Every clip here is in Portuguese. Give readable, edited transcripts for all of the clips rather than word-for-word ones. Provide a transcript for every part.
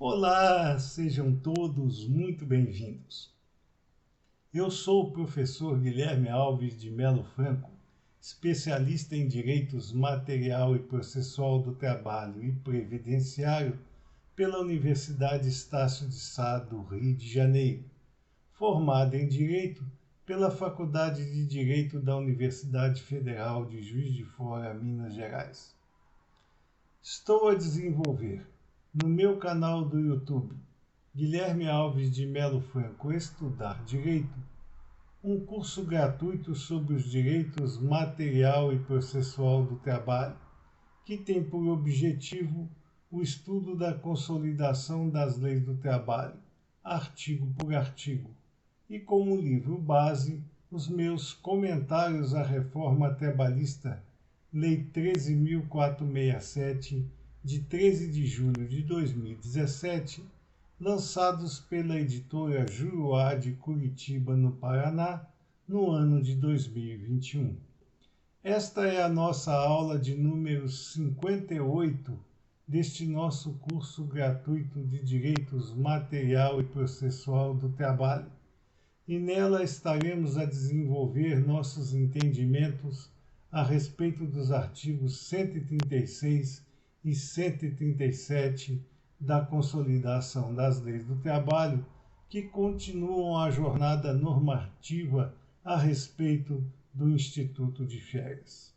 Olá, sejam todos muito bem-vindos. Eu sou o professor Guilherme Alves de Melo Franco, especialista em Direitos Material e Processual do Trabalho e Previdenciário pela Universidade Estácio de Sá do Rio de Janeiro, formado em Direito pela Faculdade de Direito da Universidade Federal de Juiz de Fora, Minas Gerais. Estou a desenvolver no meu canal do YouTube, Guilherme Alves de Melo Franco Estudar Direito, um curso gratuito sobre os direitos material e processual do trabalho, que tem por objetivo o estudo da consolidação das leis do trabalho, artigo por artigo, e como livro base, os meus comentários à reforma trabalhista, Lei 13.467, de 13 de julho de 2017, lançados pela editora Juruá de Curitiba, no Paraná, no ano de 2021. Esta é a nossa aula de número 58 deste nosso curso gratuito de Direitos Material e Processual do Trabalho, e nela estaremos a desenvolver nossos entendimentos a respeito dos artigos 136 e 137 da Consolidação das Leis do Trabalho, que continuam a jornada normativa a respeito do Instituto de Férias.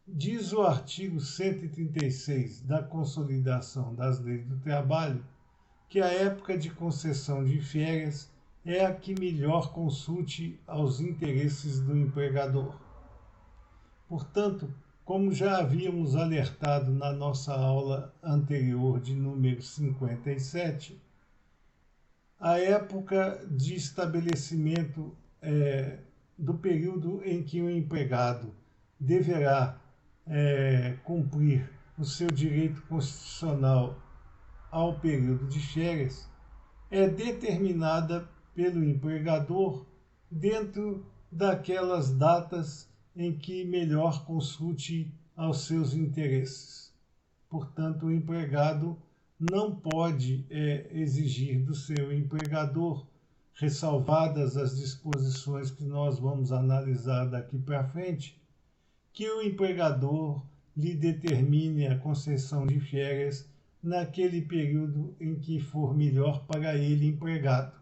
Diz o artigo 136 da Consolidação das Leis do Trabalho que a época de concessão de férias é a que melhor consulte aos interesses do empregador. Portanto, como já havíamos alertado na nossa aula anterior de número 57, a época de estabelecimento do período em que o empregado deverá cumprir o seu direito constitucional ao período de férias é determinada pelo empregador dentro daquelas datas em que melhor consulte aos seus interesses. Portanto, o empregado não pode exigir do seu empregador, ressalvadas as disposições que nós vamos analisar daqui para frente, que o empregador lhe determine a concessão de férias naquele período em que for melhor para ele empregado,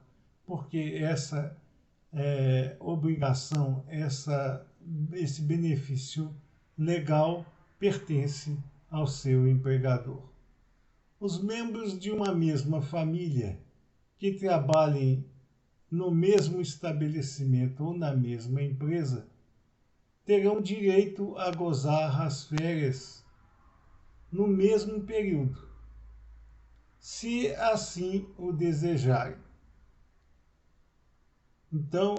porque essa obrigação, esse benefício legal pertence ao seu empregador. Os membros de uma mesma família que trabalhem no mesmo estabelecimento ou na mesma empresa terão direito a gozar as férias no mesmo período, se assim o desejarem. Então,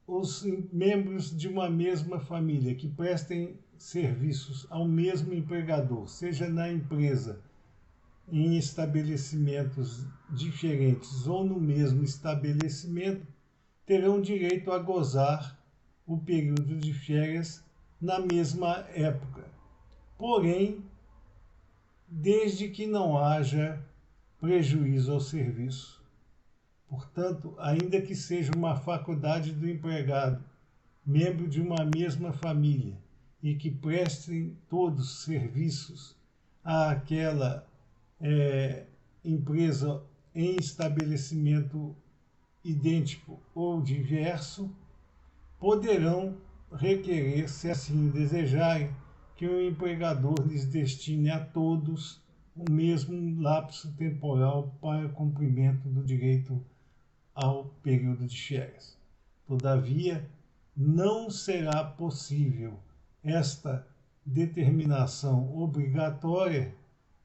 os membros de uma mesma família que prestem serviços ao mesmo empregador, seja na empresa, em estabelecimentos diferentes ou no mesmo estabelecimento, terão direito a gozar o período de férias na mesma época. Porém, desde que não haja prejuízo ao serviço. Portanto, ainda que seja uma faculdade do empregado, membro de uma mesma família, e que prestem todos serviços àquela empresa em estabelecimento idêntico ou diverso, poderão requerer, se assim desejarem, que o empregador lhes destine a todos o mesmo lapso temporal para o cumprimento do direito ao período de férias. Todavia, não será possível esta determinação obrigatória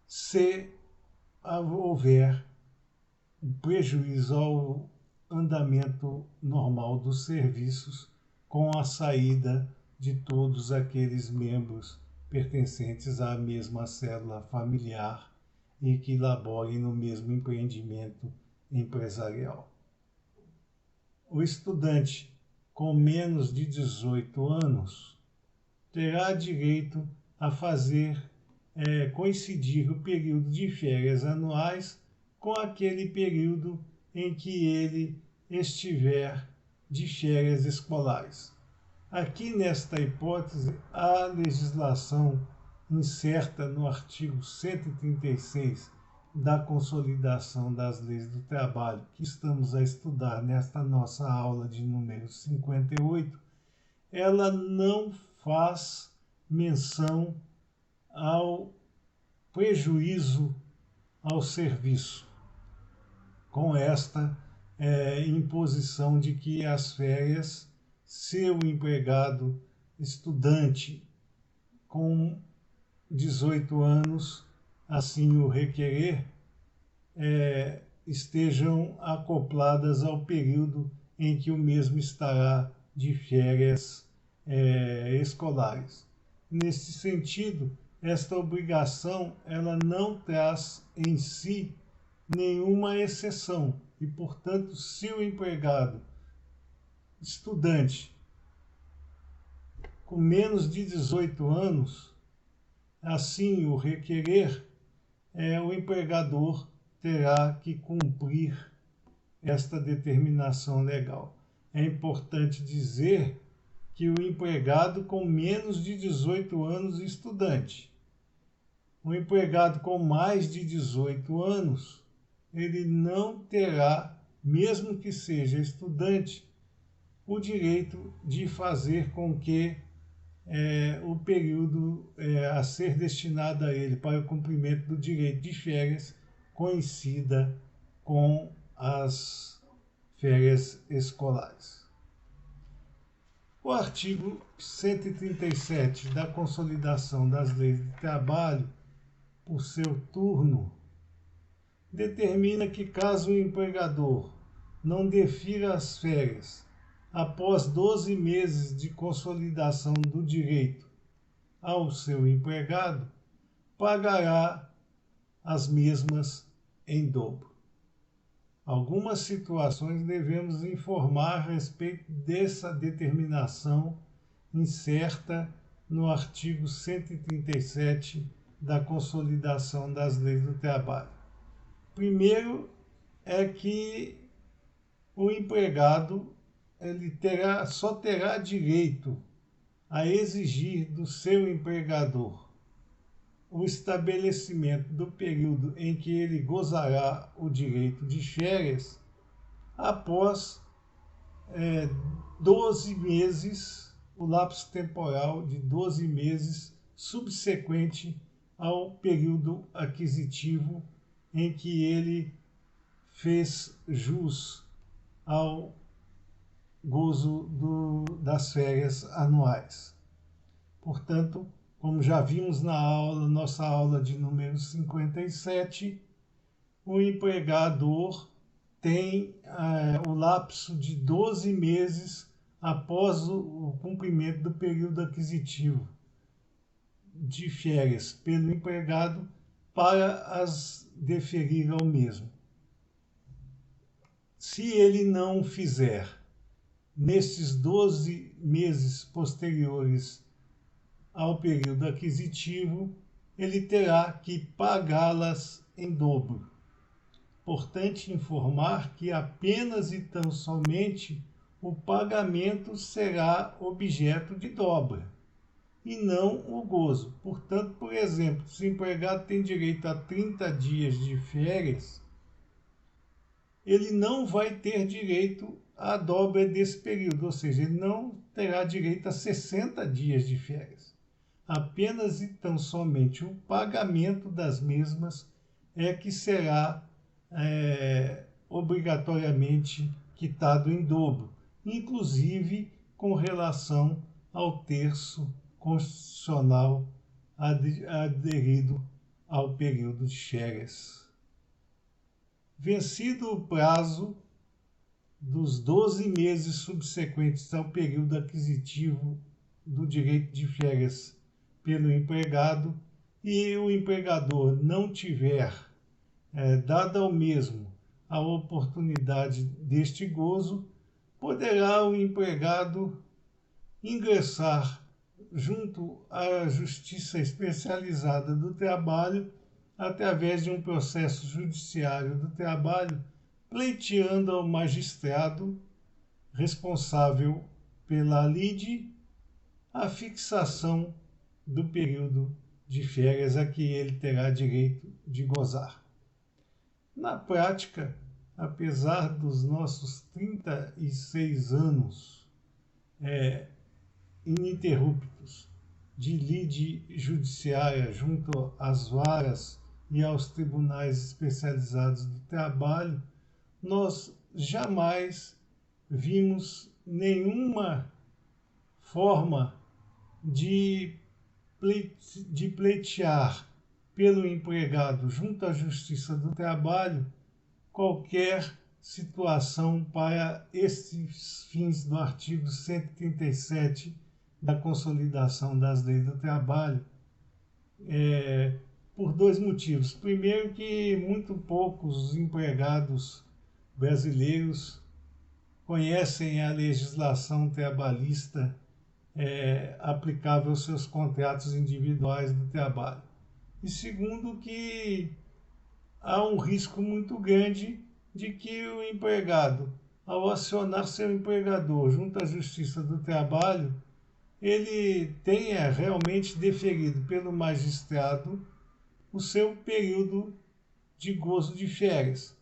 se houver um prejuízo ao andamento normal dos serviços com a saída de todos aqueles membros pertencentes à mesma célula familiar e que laborem no mesmo empreendimento empresarial. O estudante com menos de 18 anos terá direito a fazer coincidir o período de férias anuais com aquele período em que ele estiver de férias escolares. Aqui nesta hipótese, a legislação incerta no artigo 136 da Consolidação das Leis do Trabalho, que estamos a estudar nesta nossa aula de número 58, ela não faz menção ao prejuízo ao serviço, com esta imposição de que as férias, se o empregado estudante com 18 anos assim o requerer, estejam acopladas ao período em que o mesmo estará de férias escolares. Nesse sentido, esta obrigação ela não traz em si nenhuma exceção e, portanto, se o empregado estudante com menos de 18 anos assim o requerer, o empregador terá que cumprir esta determinação legal. É importante dizer que o empregado com menos de 18 anos estudante, o empregado com mais de 18 anos, ele não terá, mesmo que seja estudante, o direito de fazer com que o período a ser destinado a ele para o cumprimento do direito de férias coincida com as férias escolares. O artigo 137 da Consolidação das Leis de Trabalho, por seu turno, determina que caso o empregador não defira as férias após 12 meses de consolidação do direito ao seu empregado, pagará as mesmas em dobro. Algumas situações devemos informar a respeito dessa determinação incerta no artigo 137 da Consolidação das Leis do Trabalho. Primeiro é que o empregado ele só terá direito a exigir do seu empregador o estabelecimento do período em que ele gozará o direito de férias após 12 meses, o lapso temporal de 12 meses subsequente ao período aquisitivo em que ele fez jus ao gozo das férias anuais. Portanto, como já vimos na nossa aula de número 57, o empregador tem o lapso de 12 meses após o cumprimento do período aquisitivo de férias pelo empregado para as deferir ao mesmo. Se ele não fizer nesses 12 meses posteriores ao período aquisitivo, ele terá que pagá-las em dobro. Importante informar que apenas e tão somente o pagamento será objeto de dobra, e não o gozo. Portanto, por exemplo, se o empregado tem direito a 30 dias de férias, ele não vai ter direito à dobra desse período, ou seja, ele não terá direito a 60 dias de férias. Apenas e tão somente o pagamento das mesmas é que será obrigatoriamente quitado em dobro, inclusive com relação ao terço constitucional aderido ao período de férias. Vencido o prazo dos 12 meses subsequentes ao período aquisitivo do direito de férias pelo empregado e o empregador não tiver dado ao mesmo a oportunidade deste gozo, poderá o empregado ingressar junto à Justiça Especializada do Trabalho através de um processo judiciário do trabalho, pleiteando ao magistrado responsável pela lide a fixação do período de férias a que ele terá direito de gozar. Na prática, apesar dos nossos 36 anos ininterruptos de lide judiciária junto às varas e aos tribunais especializados do trabalho, nós jamais vimos nenhuma forma de pleitear pelo empregado junto à Justiça do Trabalho qualquer situação para estes fins do artigo 137 da Consolidação das Leis do Trabalho, por dois motivos. Primeiro, que muito poucos empregados brasileiros conhecem a legislação trabalhista aplicável aos seus contratos individuais do trabalho. E segundo, que há um risco muito grande de que o empregado, ao acionar seu empregador junto à Justiça do Trabalho, ele tenha realmente deferido pelo magistrado o seu período de gozo de férias.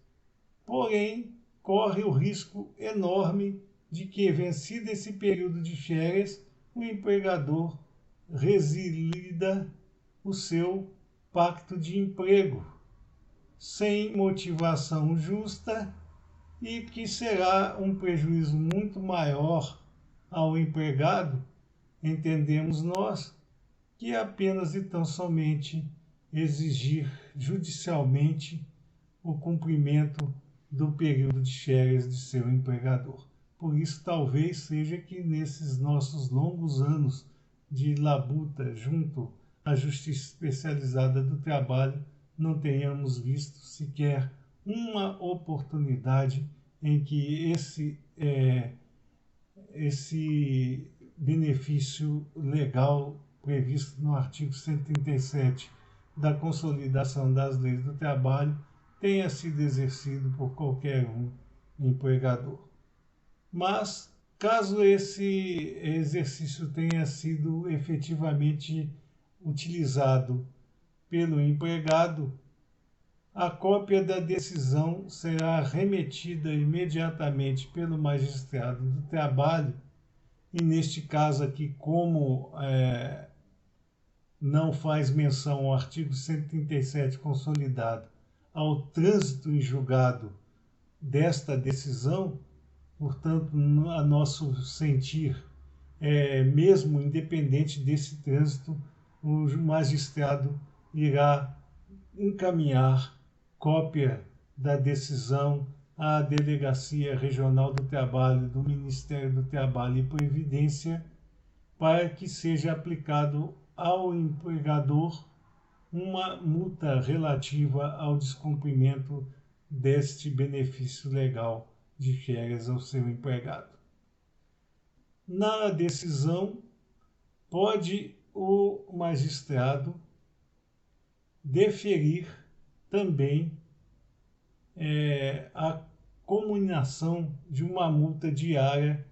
Porém, corre o risco enorme de que, vencido esse período de férias, o empregador resilida o seu pacto de emprego sem motivação justa e que será um prejuízo muito maior ao empregado, entendemos nós, que apenas e tão somente exigir judicialmente o cumprimento do período de férias de seu empregador. Por isso, talvez seja que nesses nossos longos anos de labuta junto à Justiça Especializada do Trabalho, não tenhamos visto sequer uma oportunidade em que esse benefício legal previsto no artigo 137 da Consolidação das Leis do Trabalho tenha sido exercido por qualquer empregador. Mas, caso esse exercício tenha sido efetivamente utilizado pelo empregado, a cópia da decisão será remetida imediatamente pelo magistrado do trabalho, e neste caso aqui, como não faz menção ao artigo 137 consolidado ao trânsito em julgado desta decisão, portanto, a nosso sentir, mesmo independente desse trânsito, o magistrado irá encaminhar cópia da decisão à Delegacia Regional do Trabalho do Ministério do Trabalho e Previdência para que seja aplicado ao empregador uma multa relativa ao descumprimento deste benefício legal de férias ao seu empregado. Na decisão, pode o magistrado deferir também a cominação de uma multa diária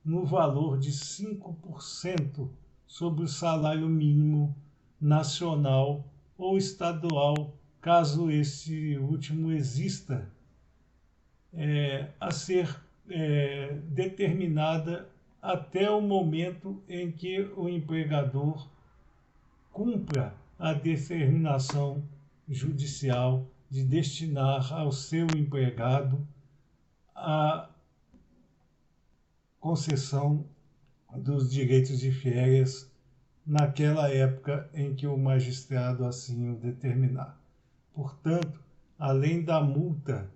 no valor de 5% sobre o salário mínimo nacional ou estadual, caso esse último exista, a ser determinada até o momento em que o empregador cumpra a determinação judicial de destinar ao seu empregado a concessão dos direitos de férias naquela época em que o magistrado assim o determinar. Portanto, além da multa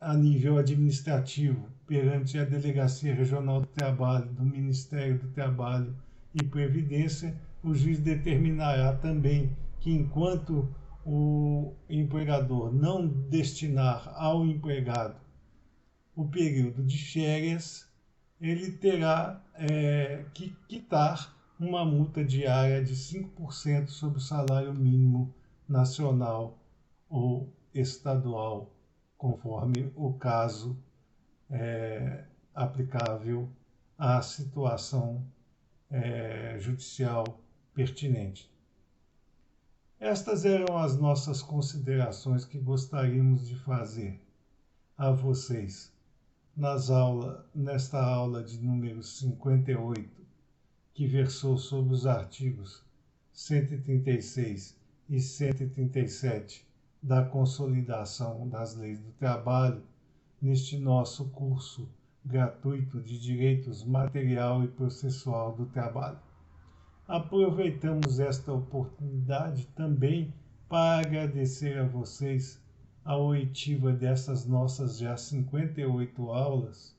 a nível administrativo perante a Delegacia Regional do Trabalho do Ministério do Trabalho e Previdência, o juiz determinará também que, enquanto o empregador não destinar ao empregado o período de férias, ele terá que quitar uma multa diária de 5% sobre o salário mínimo nacional ou estadual, conforme o caso aplicável à situação judicial pertinente. Estas eram as nossas considerações que gostaríamos de fazer a vocês nesta aula de número 58, que versou sobre os artigos 136 e 137 da Consolidação das Leis do Trabalho, neste nosso curso gratuito de Direitos Material e Processual do Trabalho. Aproveitamos esta oportunidade também para agradecer a vocês a oitiva dessas nossas já 58 aulas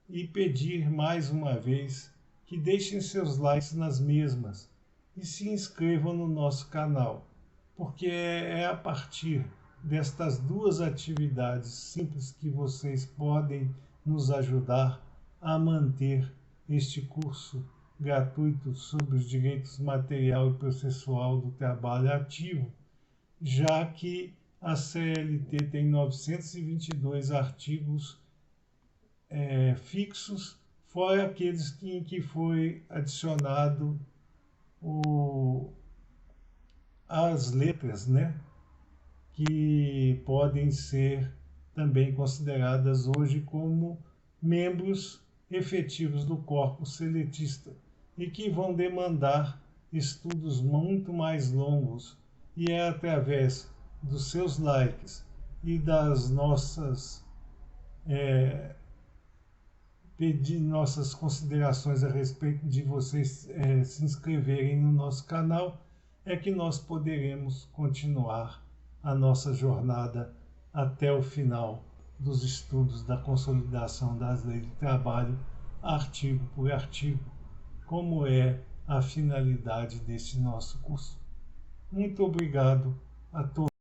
e pedir mais uma vez que deixem seus likes nas mesmas e se inscrevam no nosso canal, porque é a partir destas duas atividades simples que vocês podem nos ajudar a manter este curso gratuito sobre os direitos material e processual do trabalho ativo, já que a CLT tem 922 artigos fixos, fora aqueles em que foi adicionado as letras, que podem ser também consideradas hoje como membros efetivos do corpus seletista e que vão demandar estudos muito mais longos, e é através dos seus likes e das nossas considerações a respeito de vocês se inscreverem no nosso canal, é que nós poderemos continuar a nossa jornada até o final dos estudos da Consolidação das Leis do Trabalho, artigo por artigo, como é a finalidade deste nosso curso. Muito obrigado a todos.